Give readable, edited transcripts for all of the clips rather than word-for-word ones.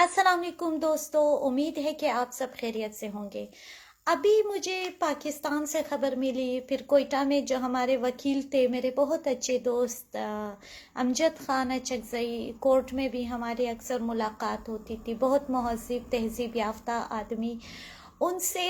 अस्सलाम वालेकुम दोस्तों, उम्मीद है कि आप सब खैरियत से होंगे। अभी मुझे पाकिस्तान से खबर मिली, फिर कोयटा में जो हमारे वकील थे, मेरे बहुत अच्छे दोस्त अमजद खान अचकजई, कोर्ट में भी हमारी अक्सर मुलाकात होती थी। बहुत महज़िब तहज़ीब याफ्ता आदमी। उनसे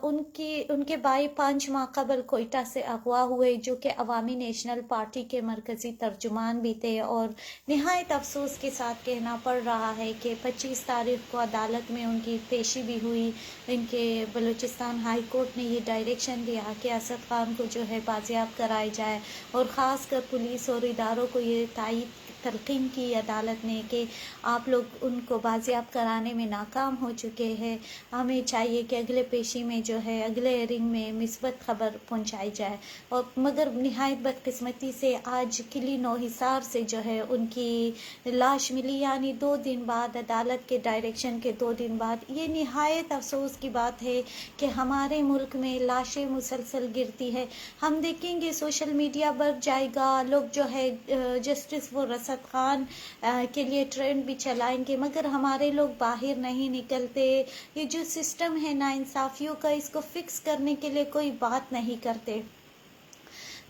उनके भाई 5 माह कबल कोयटा से अगवा हुए, जो कि अवामी नेशनल पार्टी के मरकज़ी तर्जुमान भी थे। और निहायत अफसोस के साथ कहना पड़ रहा है कि 25 तारीख को अदालत में उनकी पेशी भी हुई। इनके बलूचिस्तान हाई कोर्ट ने ये डायरेक्शन दिया कि असद खान को जो है बाजियाब कराया जाए, और ख़ास कर पुलिस और इदारों को ये तायद तलकीन की अदालत ने कि आप लोग उनको बाजियाब कराने में नाकाम हो चुके हैं। हमें चाहिए कि अगले पेशी में जो है, अगले हेयरिंग में मिस्बत खबर पहुंचाई जाए। और मगर निहायत बदकिस्मती से आज किली नौ हिसार से जो है उनकी लाश मिली, यानी 2 दिन बाद, अदालत के डायरेक्शन के 2 दिन बाद। ये निहायत अफसोस की बात है कि हमारे मुल्क में लाशें मुसलसल गिरती है। हम देखेंगे सोशल मीडिया बढ़ जाएगा, लोग जो है जस्टिस वो रसद खान के लिए ट्रेंड भी चलाएंगे, मगर हमारे लोग बाहर नहीं निकलते। ये जो सिस्टम है नाइंसाफियों का, इसको फिक्स करने के लिए कोई बात नहीं करते।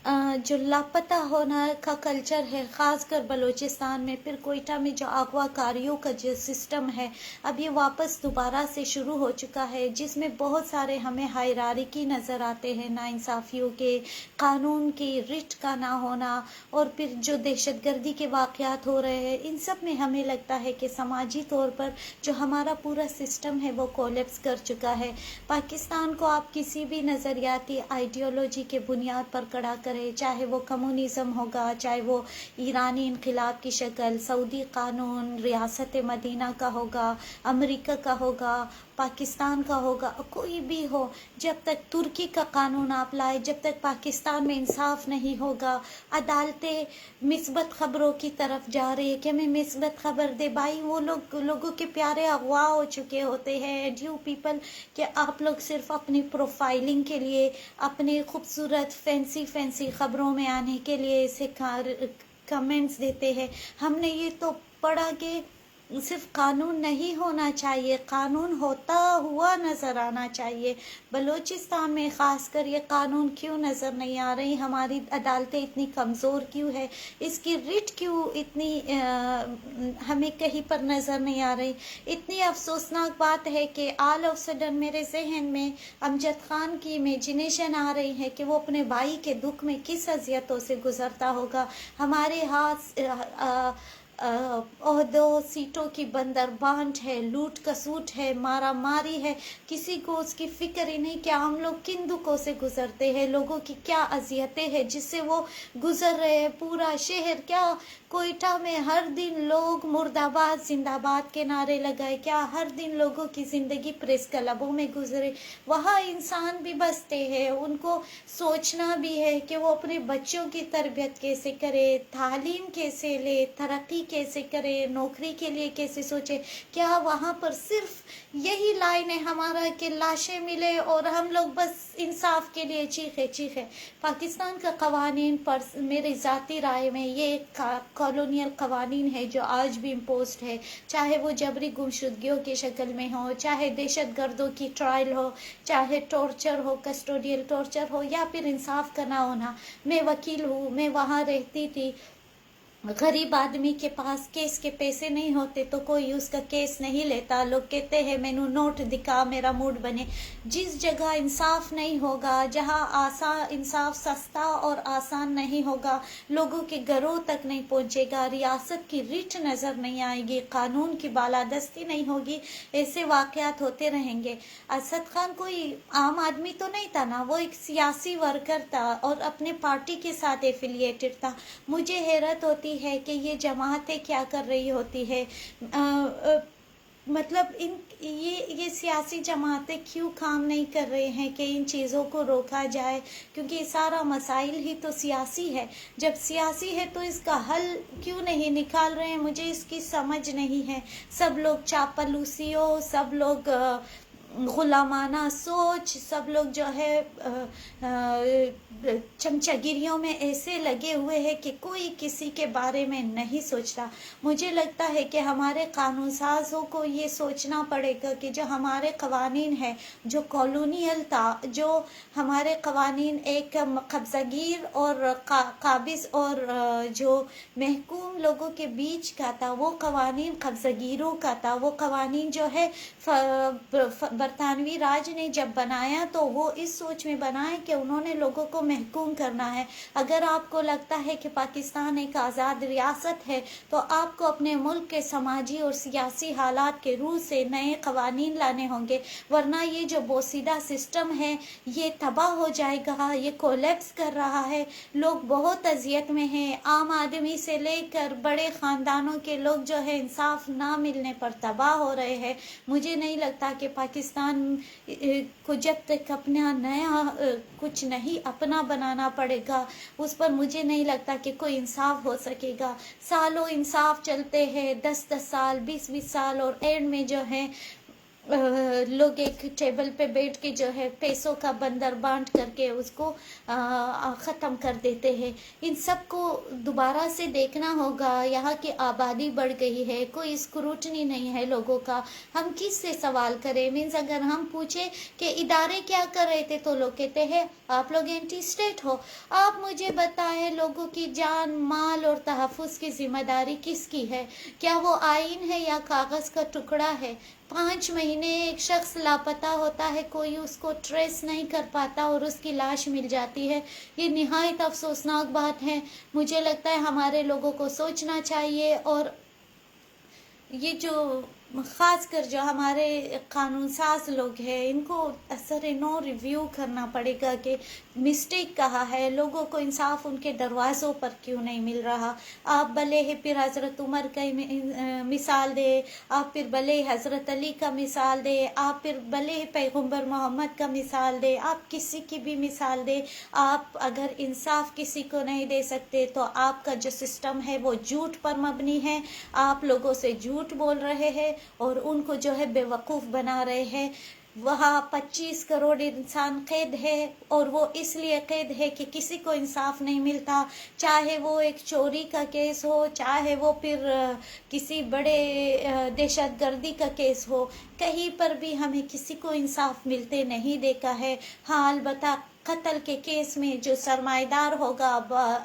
जो लापता होना का कल्चर है, ख़ासकर बलूचिस्तान में, फिर कोयटा में जो अगवाकारियों का जो सिस्टम है, अब ये वापस दोबारा से शुरू हो चुका है, जिसमें बहुत सारे हमें हायरार्की नज़र आते हैं नाइंसाफ़ियों के, कानून की रिट का ना होना, और फिर जो दहशतगर्दी के वाक़यात हो रहे हैं, इन सब में हमें लगता है कि समाजी तौर पर जो हमारा पूरा सिस्टम है वो कोलैप्स कर चुका है। पाकिस्तान को आप किसी भी नज़रियाती आइडियोलॉजी के बुनियाद पर खड़ा करें, चाहे वो कम्युनिज़म होगा, चाहे वो ईरानी इनकलाब की शक्ल, सऊदी कानून, रियासत मदीना का होगा, अमेरिका का होगा, पाकिस्तान का होगा, कोई भी हो, जब तक तुर्की का कानून आप लाए, जब तक पाकिस्तान में इंसाफ नहीं होगा, अदालतें मिस्बत खबरों की तरफ जा रही है कि हमें मिस्बत खबर दे। भाई, वो लोगों के प्यारे अगवा हो चुके होते हैं, ड्यू पीपल, कि आप लोग सिर्फ अपनी प्रोफाइलिंग के लिए, अपने खूबसूरत फैंसी खबरों में आने के लिए इसे कमेंट्स देते हैं। हमने ये तो पढ़ा कि सिर्फ कानून नहीं होना चाहिए, कानून होता हुआ नज़र आना चाहिए। बलूचिस्तान में ख़ासकर ये कानून क्यों नज़र नहीं आ रही? हमारी अदालतें इतनी कमज़ोर क्यों है? इसकी रिट क्यों इतनी हमें कहीं पर नज़र नहीं आ रही? इतनी अफसोसनाक बात है कि ऑल ऑफ सडन मेरे जहन में अमजद खान की इमेजिनेशन आ रही है कि वो अपने भाई के दुख में किस अजियतों से गुज़रता होगा। हमारे हाथ ओहदों सीटों की बंदरबांट है, लूट कसूट है, मारा मारी है, किसी को उसकी फिक्र ही नहीं कि हम लोग किन दुखों से गुजरते हैं, लोगों की क्या अजियतें हैं जिससे वो गुजर रहे हैं। पूरा शहर, क्या कोयटा में हर दिन लोग मुर्दाबाद जिंदाबाद के नारे लगाए? क्या हर दिन लोगों की ज़िंदगी प्रेस क्लबों में गुजरे? वहाँ इंसान भी बसते हैं, उनको सोचना भी है कि वो अपने बच्चों की तरबियत कैसे करे, तालीम कैसे ले, तरक्की कैसे करे, नौकरी के लिए कैसे सोचे। क्या वहाँ पर सिर्फ यही लाइन है हमारा कि लाशें मिले और हम लोग बस इंसाफ के लिए चीखे? पाकिस्तान का कवानीन पर मेरी ज़ाती राय में ये कॉलोनियल कवानीन है जो आज भी इम्पोज्ड है, चाहे वो जबरी गुमशुदगियों की शक्ल में हो, चाहे दहशत गर्दों की ट्रायल हो, चाहे टॉर्चर हो, कस्टोडियल टॉर्चर हो, या फिर इंसाफ का ना होना। मैं वकील हूँ, मैं वहाँ रहती थी। गरीब आदमी के पास केस के पैसे नहीं होते तो कोई उसका केस नहीं लेता। लोग कहते हैं मैनू नोट दिखा, मेरा मूड बने। जिस जगह इंसाफ नहीं होगा, जहाँ इंसाफ सस्ता और आसान नहीं होगा, लोगों के घरों तक नहीं पहुँचेगा, रियासत की रिट नज़र नहीं आएगी, कानून की बालादस्ती नहीं होगी, ऐसे वाक़यात होते रहेंगे। असद खान कोई आम आदमी तो नहीं था ना, वो एक सियासी वर्कर था और अपने पार्टी के साथ एफिलिएटेड था। मुझे हैरत होती है कि ये जमातें क्या कर रही होती है। मतलब ये सियासी जमातें क्यों काम नहीं कर रहे हैं कि इन चीज़ों को रोका जाए, क्योंकि सारा मसाइल ही तो सियासी है। जब सियासी है तो इसका हल क्यों नहीं निकाल रहे हैं? मुझे इसकी समझ नहीं है। सब लोग चापलूसियों, सब लोग गुलामाना सोच, सब लोग जो है चमचागिरियों में ऐसे लगे हुए हैं कि कोई किसी के बारे में नहीं सोचता। मुझे लगता है कि हमारे कानून साजों को ये सोचना पड़ेगा कि जो हमारे कवानीन है, जो कॉलोनियल था, जो हमारे कवानीन एक कब्जागीर और काबिज और जो महकूम लोगों के बीच का था, वो कवानीन कब्जागीरों का था। वो कवानीन जो है बरतानवी राज ने जब बनाया तो वो इस सोच में बनाया कि उन्होंने लोगों को महकूम करना है। अगर आपको लगता है कि पाकिस्तान एक आज़ाद रियासत है तो आपको अपने मुल्क के समाजी और सियासी हालात के रूह से नए कवानीन लाने होंगे, वरना ये जो बोसीदा सिस्टम है ये तबाह हो जाएगा, ये कोलैप्स कर रहा है। लोग बहुत अजियत में हैं, आम आदमी से लेकर बड़े ख़ानदानों के लोग जो है इंसाफ ना मिलने पर तबाह हो रहे हैं। मुझे नहीं लगता कि पाकिस्तान को जब तक अपना नया कुछ नहीं अपना बनाना पड़ेगा, उस पर मुझे नहीं लगता कि कोई इंसाफ हो सकेगा। सालों इंसाफ चलते हैं, 10-10 साल, 20-20 साल, और एंड में जो है लोग एक टेबल पे बैठ के जो है पैसों का बंदर बांट करके उसको ख़त्म कर देते हैं। इन सब को दोबारा से देखना होगा। यहाँ की आबादी बढ़ गई है, कोई स्क्रूटनी नहीं है लोगों का। हम किस से सवाल करें? मीन्स अगर हम पूछे कि इदारे क्या कर रहे थे तो लोग कहते हैं आप लोग एंटी स्टेट हो। आप मुझे बताएं, लोगों की जान, माल और तहफ़्फ़ुज़ की जिम्मेदारी किसकी है? क्या वो आइन है या कागज़ का टुकड़ा है? 5 महीने एक शख्स लापता होता है, कोई उसको ट्रेस नहीं कर पाता और उसकी लाश मिल जाती है। ये निहायत अफसोसनाक बात है। मुझे लगता है हमारे लोगों को सोचना चाहिए, और ये जो ख़ास कर जो हमारे कानून साज लोग हैं इनको असर नो रिव्यू करना पड़ेगा कि मिस्टेक कहाँ है, लोगों को इंसाफ उनके दरवाज़ों पर क्यों नहीं मिल रहा। आप भले ही फिर हज़रत उमर का मिसाल दे, आप फिर भले ही हज़रत अली का मिसाल दे, आप फिर भले ही पैगम्बर मोहम्मद का मिसाल दे, आप किसी की भी मिसाल दे, आप अगर इंसाफ किसी को नहीं दे सकते तो आपका जो सिस्टम है वो झूठ पर मबनी है। आप लोगों से झूठ बोल रहे हैं और उनको जो है बेवकूफ़ बना रहे हैं। वहाँ 25 करोड़ इंसान कैद है, और वो इसलिए कैद है कि किसी को इंसाफ नहीं मिलता, चाहे वो एक चोरी का केस हो, चाहे वो फिर किसी बड़े दहशतगर्दी का केस हो, कहीं पर भी हमें किसी को इंसाफ मिलते नहीं देखा है। हाँ, अलबत्ता कत्ल के केस में जो सरमाएदार होगा,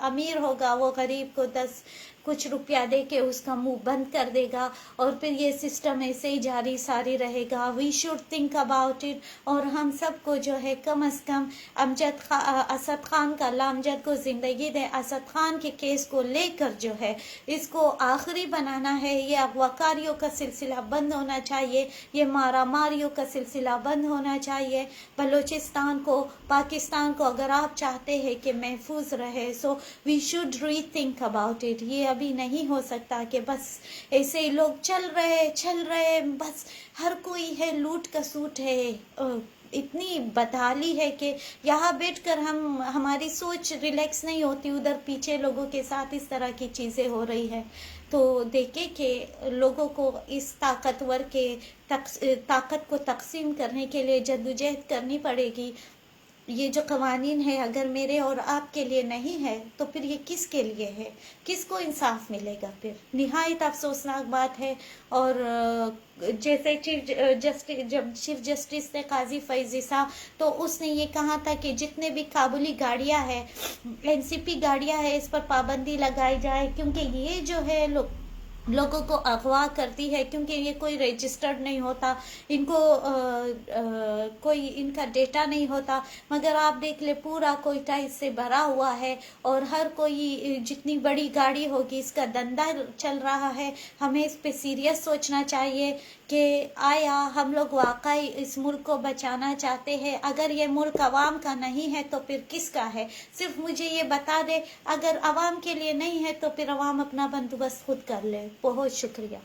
अमीर होगा, वो गरीब को 10 कुछ रुपया दे के उसका मुंह बंद कर देगा, और फिर ये सिस्टम ऐसे ही जारी सारी रहेगा। We should think about it. और हम सबको जो है कम अज़ कम असद खान का, अल्लाह अमजद को ज़िंदगी दे, असद खान के केस को लेकर जो है इसको आखिरी बनाना है। ये अगवाकारियों का सिलसिला बंद होना चाहिए, ये मारा मारियों का सिलसिला बंद होना चाहिए। बलूचिस्तान को, पाकिस्तान को अगर आप चाहते हैं कि महफूज रहे, सो वी शुड री थिंक अबाउट इट। ये अभी नहीं हो सकता कि बस ऐसे ही लोग चल रहे, बस हर कोई है लूट का सूट है। इतनी बदहाली है कि यहाँ बैठकर हमारी सोच रिलैक्स नहीं होती, उधर पीछे लोगों के साथ इस तरह की चीज़ें हो रही है। तो देखे कि लोगों को इस ताकतवर के ताकत को तकसीम करने के लिए जद्दोजहद करनी पड़ेगी। ये जो कवानीन है अगर मेरे और आपके लिए नहीं है तो फिर ये किसके लिए है? किसको इंसाफ मिलेगा? फिर निहायत अफसोसनाक बात है। और जैसे जब चीफ जस्टिस ने काजी फैज़िसा, तो उसने ये कहा था कि जितने भी काबुली गाड़ियां हैं, एनसीपी गाड़ियां हैं, इस पर पाबंदी लगाई जाए, क्योंकि ये जो है लोगों को अगवा करती है, क्योंकि ये कोई रजिस्टर्ड नहीं होता, इनको कोई इनका डेटा नहीं होता। मगर आप देख ले पूरा कोयटा इससे भरा हुआ है, और हर कोई जितनी बड़ी गाड़ी होगी इसका धंधा चल रहा है। हमें इस पे सीरियस सोचना चाहिए कि आया हम लोग वाकई इस मुल्क को बचाना चाहते हैं। अगर ये मुल्क अवाम का नहीं है तो फिर किसका है? सिर्फ मुझे ये बता दे, अगर अवाम के लिए नहीं है तो फिर अवाम अपना बंदोबस्त खुद कर ले। बहुत शुक्रिया।